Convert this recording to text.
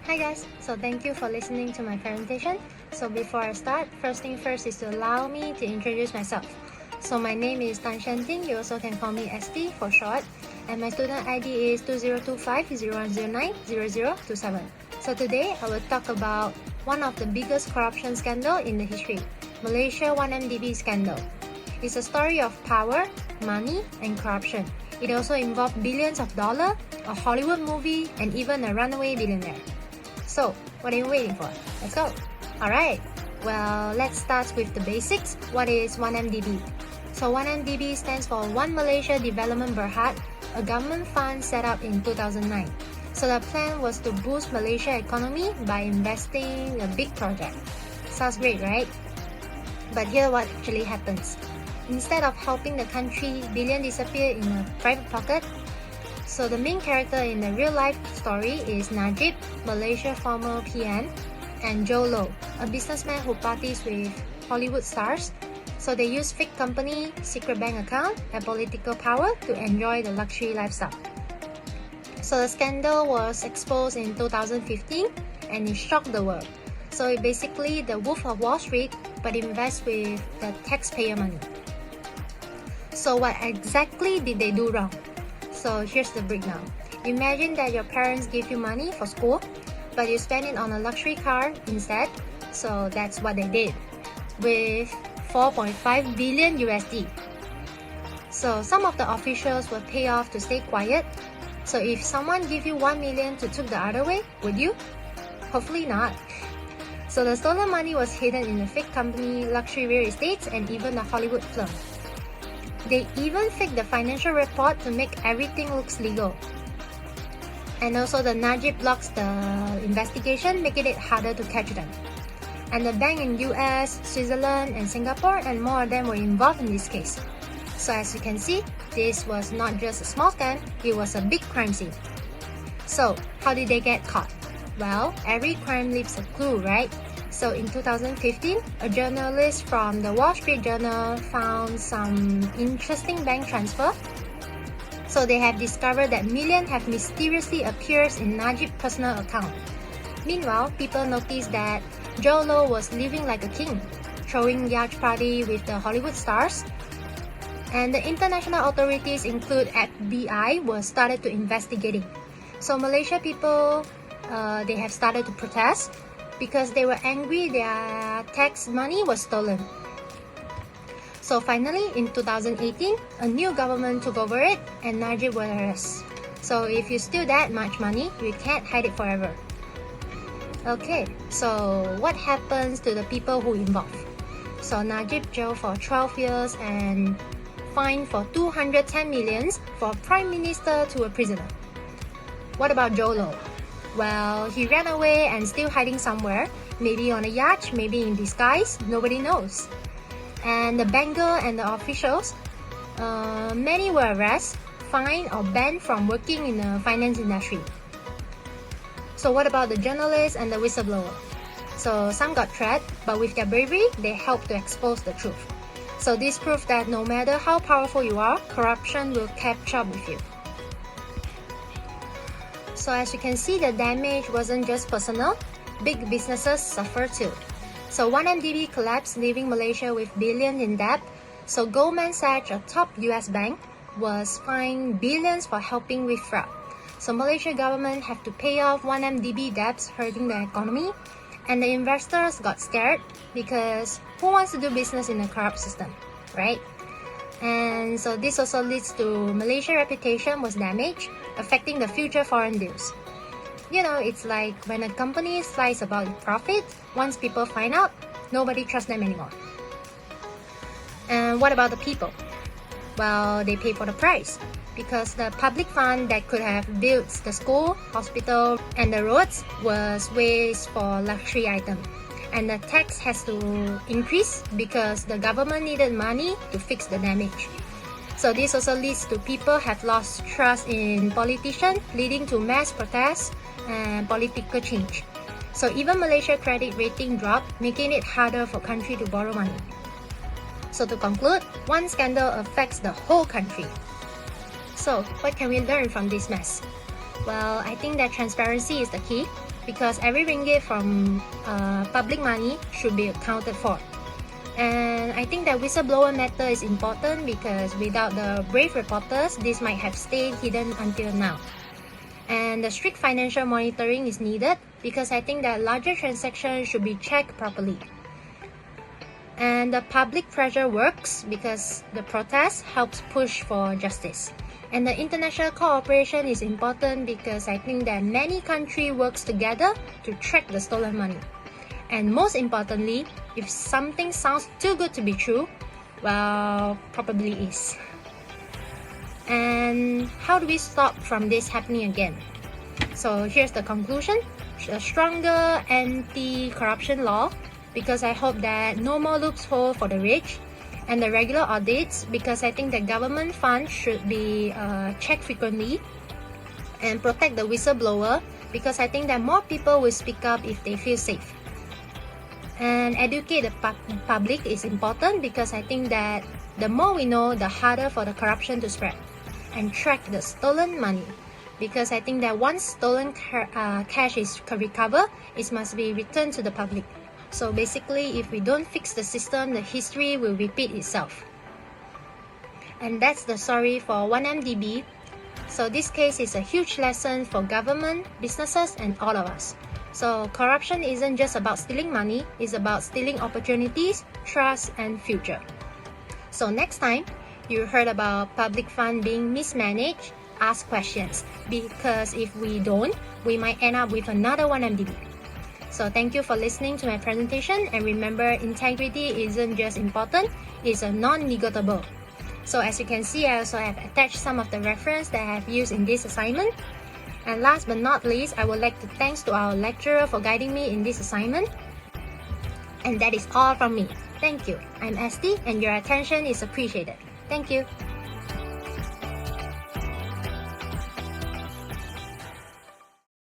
Hi guys, so thank you for listening to my presentation. So before I start, first thing first is to allow me to introduce myself. So my name is Tan Shanting, you also can call me ST for short, and my student ID is 2025-0109-0027. So today I will talk about one of the biggest corruption scandal in the history, Malaysia 1MDB scandal. It's a story of power, money, and corruption. It also involved billions of dollars, a Hollywood movie, and even a runaway billionaire. So, what are you waiting for? Let's go! Alright, well, let's start with the basics. What is 1MDB? So 1MDB stands for One Malaysia Development Berhad, a government fund set up in 2009. So the plan was to boost Malaysia economy by investing in a big project. Sounds great, right? But here what actually happens. Instead of helping the country, billion disappear in a private pocket. So the main character in the real life story is Najib, Malaysia former PM, and Joe Low, a businessman who parties with Hollywood stars. So they use fake company, secret bank account, and political power to enjoy the luxury lifestyle. So the scandal was exposed in 2015 and it shocked the world. So it basically the Wolf of Wall Street, but invests with the taxpayer money. So what exactly did they do wrong? So here's the breakdown. Imagine that your parents give you money for school, but you spend it on a luxury car instead. So that's what they did with 4.5 billion USD. So some of the officials were paid off to stay quiet. So if someone give you 1 million to took the other way, would you? Hopefully not. So the stolen money was hidden in the fake company, luxury real estates, and even the Hollywood film. They even faked the financial report to make everything looks legal. And also the Najib blocks the investigation, making it harder to catch them. And the bank in US, Switzerland, and Singapore, and more of them were involved in this case. So as you can see, this was not just a small scam, it was a big crime scene. So how did they get caught? Well, every crime leaves a clue, right? So in 2015, a journalist from the Wall Street Journal found some interesting bank transfer. So they have discovered that millions have mysteriously appeared in Najib's personal account. Meanwhile, people noticed that Joe Low was living like a king, throwing yacht party with the Hollywood stars. And the international authorities, include FBI, were started to investigating. So Malaysia people, they have started to protest because they were angry their tax money was stolen. So finally, in 2018, a new government took over it and Najib was arrested. So if you steal that much money, you can't hide it forever. Okay, so what happens to the people who involved? So Najib jailed for 12 years and fined for 210 millions for prime minister to a prisoner. What about Joe Low? Well, he ran away and still hiding somewhere, maybe on a yacht, maybe in disguise, nobody knows. And the banker and the officials, many were arrested, fined or banned from working in the finance industry. So what about the journalists and the whistleblower? So some got trapped, but with their bravery, they helped to expose the truth. So this proves that no matter how powerful you are, corruption will catch up with you. So as you can see, the damage wasn't just personal, big businesses suffered too. So 1MDB collapsed, leaving Malaysia with billions in debt. So Goldman Sachs, a top US bank, was fined billions for helping with fraud. So Malaysia government have to pay off 1MDB debts, hurting the economy. And the investors got scared because who wants to do business in a corrupt system, right? And so this also leads to Malaysia's reputation was damaged, affecting the future foreign deals. You know, it's like when a company lies about its profit, once people find out, nobody trusts them anymore. And what about the people? Well, they pay for the price because the public fund that could have built the school, hospital, and the roads was waste for luxury items. And the tax has to increase because the government needed money to fix the damage. So this also leads to people have lost trust in politicians, leading to mass protests and political change. So even Malaysia credit rating dropped, making it harder for country to borrow money. So to conclude, one scandal affects the whole country. So what can we learn from this mess? Well, I think that transparency is the key. because every ringgit from public money should be accounted for. And I think that whistleblower matter is important because without the brave reporters, this might have stayed hidden until now. And the strict financial monitoring is needed because I think that larger transactions should be checked properly. And the public pressure works because the protest helps push for justice. And the international cooperation is important because I think that many countries works together to track the stolen money. And most importantly, if something sounds too good to be true, well, probably is. And how do we stop from this happening again? So here's the conclusion: a stronger anti-corruption law, because I hope that no more loopholes for the rich, and the regular audits, because I think the government funds should be checked frequently, and protect the whistleblower, because I think that more people will speak up if they feel safe. And educate the public is important because I think that the more we know, the harder for the corruption to spread. And track the stolen money, because I think that once stolen cash is recovered, it must be returned to the public. So basically, if we don't fix the system, the history will repeat itself. And that's the story for 1MDB. So this case is a huge lesson for government, businesses, and all of us. So corruption isn't just about stealing money, it's about stealing opportunities, trust, and future. So next time you heard about public fund being mismanaged, ask questions, because if we don't, we might end up with another 1MDB. So thank you for listening to my presentation, and remember, integrity isn't just important, it's a non-negotiable. So as you can see, I also have attached some of the reference that I have used in this assignment. And last but not least, I would like to thanks to our lecturer for guiding me in this assignment. And that is all from me. Thank you. I'm Esti, and your attention is appreciated. Thank you.